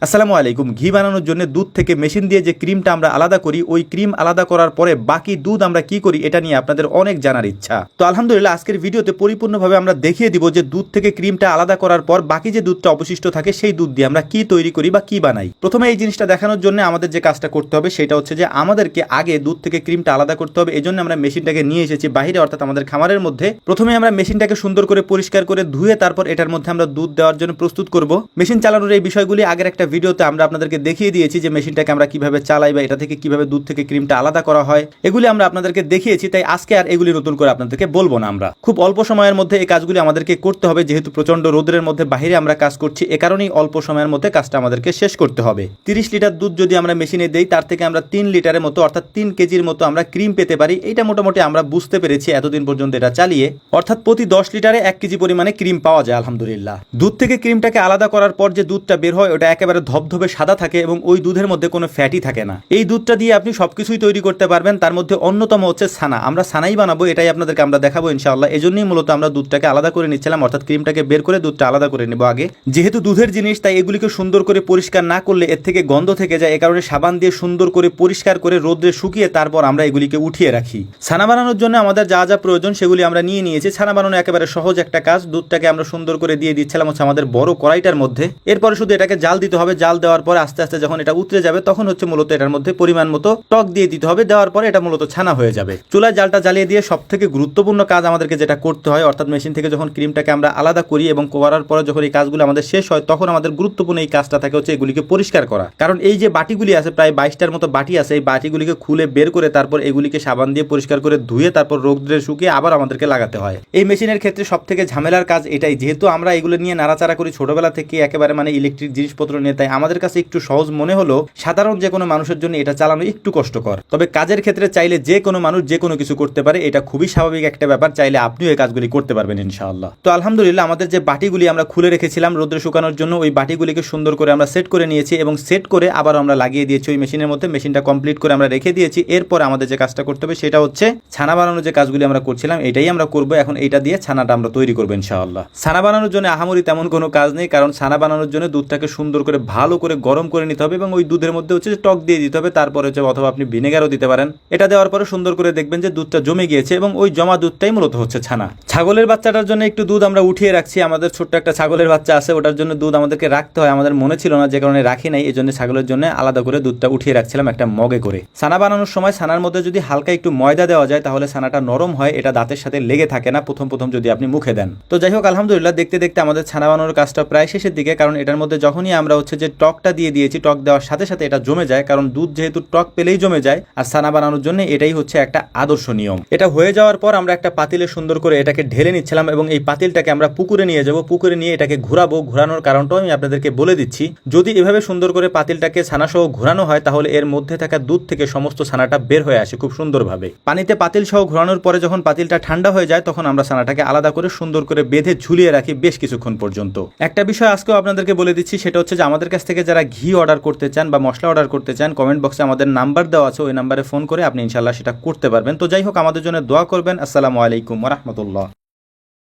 আসসালামু আলাইকুম। ঘি বানানোর জন্য দুধ থেকে মেশিন দিয়ে যে ক্রিমটা আমরা আলাদা করি, ওই ক্রিম আলাদা করার পরে বাকি দুধ আমরা কি করি এটা নিয়ে আপনাদের অনেক জানার ইচ্ছা। তো আলহামদুলিল্লাহ আজকের ভিডিওতে পরিপূর্ণভাবে আমরা দেখিয়ে দিব যে দুধ থেকে ক্রিমটা আলাদা করার পর বাকি যে দুধটা অবশিষ্ট থাকে সেই দুধ দিয়ে আমরা কি তৈরি করি বা কি বানাই। প্রথমে এই জিনিসটা দেখানোর জন্য আমাদের যে কাজটা করতে হবে সেটা হচ্ছে যে আমাদেরকে আগে দুধ থেকে ক্রিমটা আলাদা করতে হবে। এই জন্য আমরা মেশিনটাকে নিয়ে এসেছি বাইরে, অর্থাৎ আমাদের খামারের মধ্যে। প্রথমে আমরা মেশিনটাকে সুন্দর করে পরিষ্কার করে ধুয়ে তারপর এটার মধ্যে আমরা দুধ দেওয়ার জন্য প্রস্তুত করব। মেশিন চালানোর এই বিষয়গুলি আগের একটা ভিডিওতে আমরা আপনাদেরকে দেখিয়ে দিয়েছি যে মেশিনটাকে আমরা কিভাবে চালাই বা এটা থেকে কিভাবে দুধ থেকে ক্রিমটা আলাদা করা হয়, এগুলি আমরা আপনাদেরকে দেখিয়েছি। তাই আজকে আর এগুলি নতুন করে আপনাদেরকে বলবো না। আমরা খুব অল্প সময়ের মধ্যে এই কাজগুলি আমাদেরকে করতে হবে, যেহেতু প্রচন্ড রোদের মধ্যে বাইরে আমরা কাজ করছি, এ কারণেই অল্প সময়ের মধ্যে কাজটা আমাদেরকে শেষ করতে হবে। 30 লিটার দুধ যদি আমরা মেশিনে দেই তার থেকে আমরা 3 লিটারের মতো অর্থাৎ 3 কেজির মতো আমরা ক্রিম পেতে পারি। এটা মোটামুটি আমরা বুঝতে পেরেছি এতদিন পর্যন্ত এটা চালিয়ে, অর্থাৎ প্রতি 10 লিটারে 1 কেজি পরিমাণে ক্রিম পাওয়া যায় আলহামদুলিল্লাহ। দুধ থেকে ক্রিমটাকে আলাদা করার পর যে দুধটা বের হয় ওটা একেবারে ধবধবে সাদা থাকে এবং ওই দুধের মধ্যে কোনো ফ্যাটই থাকে না। এই দুধটা দিয়ে আপনি সবকিছুই তৈরি করতে পারবেন। তার মধ্যে অন্যতম হচ্ছে ছানা। আমরা ছানাই বানাবো, এটাই আপনাদেরকে আমরা দেখাবো ইনশাআল্লাহ। এজন্যই মূলত আমরা দুধটাকে আলাদা করে নিচ্ছিলাম, অর্থাৎ ক্রিমটাকে বের করে দুধটা আলাদা করে নেব আগে। যেহেতু দুধের জিনিস তাই এগুলিকে সুন্দর করে পরিষ্কার না করলে এর থেকে গন্ধ থেকে যায়, এ কারণে সাবান দিয়ে সুন্দর করে পরিষ্কার করে রোদ্রে শুকিয়ে তারপর আমরা এগুলিকে উঠিয়ে রাখি। ছানা বানানোর জন্য আমাদের যা যা প্রয়োজন সেগুলি আমরা নিয়ে নিয়েছি। ছানা বানানো একেবারে সহজ একটা কাজ। দুধটাকে আমরা সুন্দর করে দিয়ে দিচ্ছিলাম হচ্ছে আমাদের বড় কড়াইটার মধ্যে। এরপরে শুধু এটাকে জাল দিতে হবে। জাল দেওয়ার পরে আস্তে আস্তে যখন এটা উতরে যাবে তখন হচ্ছে মূলত এটার মধ্যে পরিমাণ মতো টক দিয়ে দিতে হবে। দেওয়ার পরে এটা মূলত ছানা হয়ে যাবে। চুলায় জালটা জ্বালিয়ে দিয়ে সব থেকে গুরুত্বপূর্ণ কাজ আমাদেরকে যেটা করতে হয়, অর্থাৎ মেশিন থেকে যখন ক্রিমটাকে আমরা আলাদা করি এবং করার পরে যখন এই কাজগুলো আমাদের শেষ হয় তখন আমাদের গুরুত্বপূর্ণ এই কাজটা থাকে হচ্ছে এগুলিকে পরিষ্কার করা। কারণ এই যে বাটিগুলি আছে, প্রায় 22টার মতো বাটি আছে, এই বাটিগুলিকে খুলে বের করে তারপর এগুলিকে সাবান দিয়ে পরিষ্কার করে ধুয়ে তারপর রোদ্রে শুকিয়ে আবার আমাদেরকে লাগাতে হয়। এই মেশিনের ক্ষেত্রে সব থেকে ঝামেলার কাজ এটাই। যেহেতু আমরা এগুলো নিয়ে নাড়াচাড়া করি ছোটবেলা থেকে একেবারে ইলেকট্রিক জিনিসপত্র নিয়ে, তাই আমাদের কাছে একটু সহজ মনে হলো সাধারণ যে কোনো মানুষের জন্য এটা চালানো একটু কষ্টকর। তবে কাজের ক্ষেত্রে চাইলে যে কোনো মানুষ যে কোনো কিছু করতে পারে, এটা খুবই স্বাভাবিক একটা ব্যাপার। চাইলে আপনিও এই কাজগুলি করতে পারবেন ইনশাআল্লাহ। তো আলহামদুলিল্লাহ আমাদের যে বাটিগুলি আমরা খুলে রেখেছিলাম রোদ্রে শুকানোর জন্য, ওই বাটিগুলিকে সুন্দর করে আমরা সেট করে নিয়েছি এবং সেট করে আবার আমরা লাগিয়ে দিয়েছি ওই মেশিনের মধ্যে। মেশিনটা কমপ্লিট করে আমরা রেখে দিয়েছি। এরপর আমাদের যে কাজটা করতে হবে সেটা হচ্ছে ছানা বানানোর যে কাজগুলি আমরা করছিলাম এটাই আমরা করবো এখন। এইটা দিয়ে ছানাটা আমরা তৈরি করবো ইনশাআল্লাহ। ছানা বানানোর জন্য আহামরি তেমন কোনো কাজ নেই, কারণ ছানা বানানোর জন্য দুধটাকে সুন্দর করে ভালো করে গরম করে নিতে হবে এবং ওই দুধের মধ্যে হচ্ছে টক দিয়ে দিতে হবে। তারপরে হচ্ছে অথবা আপনি ভিনেগারও দিতে পারেন। এটা দেওয়ার পরে সুন্দর করে দেখবেন যে দুধটা জমে গিয়েছে এবং ওই জমা দুধটাই মূলত হচ্ছে ছানা। ছাগলের বাচ্চাটার জন্য একটু দুধ আমরা উঠিয়ে রাখছি। আমাদের ছোট্ট একটা ছাগলের বাচ্চা আছে, ওটার জন্য দুধ আমাদেরকে রাখতে হয়। আমাদের মনে ছিল না, যে কারণে রাখি নাই। এই জন্য ছাগলের জন্য আলাদা করে দুধটা উঠিয়ে রাখছিলাম একটা মগে করে। ছানা বানানোর সময় ছানার মধ্যে যদি হালকা একটু ময়দা দেওয়া যায় তাহলে ছানাটা নরম হয়, এটা দাঁতের সাথে লেগে থাকে না প্রথম প্রথম যদি আপনি মুখে দেন। তো যাই হোক আলহামদুলিল্লাহ দেখতে দেখতে আমাদের ছানা বানানোর কাজটা প্রায় শেষের দিকে। কারণ এটার মধ্যে যখনই আমরা হচ্ছে যে টকটা দিয়ে দিয়েছি, টক দেওয়ার সাথে সাথে এটা জমে যায়। কারণ দুধ যেহেতু টক পেলেই জমে যায়, আর ছানা বানানোর জন্য এটাই হচ্ছে একটা আদর্শ নিয়ম। এটা হয়ে যাওয়ার পর আমরা একটা পাতিলে সুন্দর করে এটাকে ঢেলে নিচ্ছিলাম এবং এই পাতিলটাকে আমরা পুকুরে নিয়ে যাব। পুকুরে নিয়ে এটাকে ঘোরাবো। ঘোরানোর কারণটাও আমি আপনাদেরকে বলে দিচ্ছি। যদি এভাবে সুন্দর করে পাতিলটাকে ছানাসহ ঘোরানো হয় তাহলে এর মধ্যে থাকা দুধ থেকে সমস্ত ছানাটা বের হয়ে আসে খুব সুন্দরভাবে। পানিতে পাতিল সহ ঘোরানোর পরে যখন পাতিলটা ঠান্ডা হয়ে যায় তখন আমরা ছানাটাকে আলাদা করে সুন্দর করে বেঁধে ঝুলিয়ে রাখি বেশ কিছুক্ষণ পর্যন্ত। একটা বিষয় আজকেও আপনাদেরকে বলে দিচ্ছি, সেটা হচ্ছে যে আমাদের কাছ থেকে যারা ঘি অর্ডার করতে চান বা মশলা অর্ডার করতে চান, কমেন্ট বক্সে আমাদের নাম্বার দেওয়া আছে, ওই নাম্বারে ফোন করে আপনি ইনশাআল্লাহ সেটা করতে পারবেন। তো যাই হোক আমাদের জন্য দোয়া করবেন। আসসালামু আলাইকুম ওয়া রাহমাতুল্লাহ।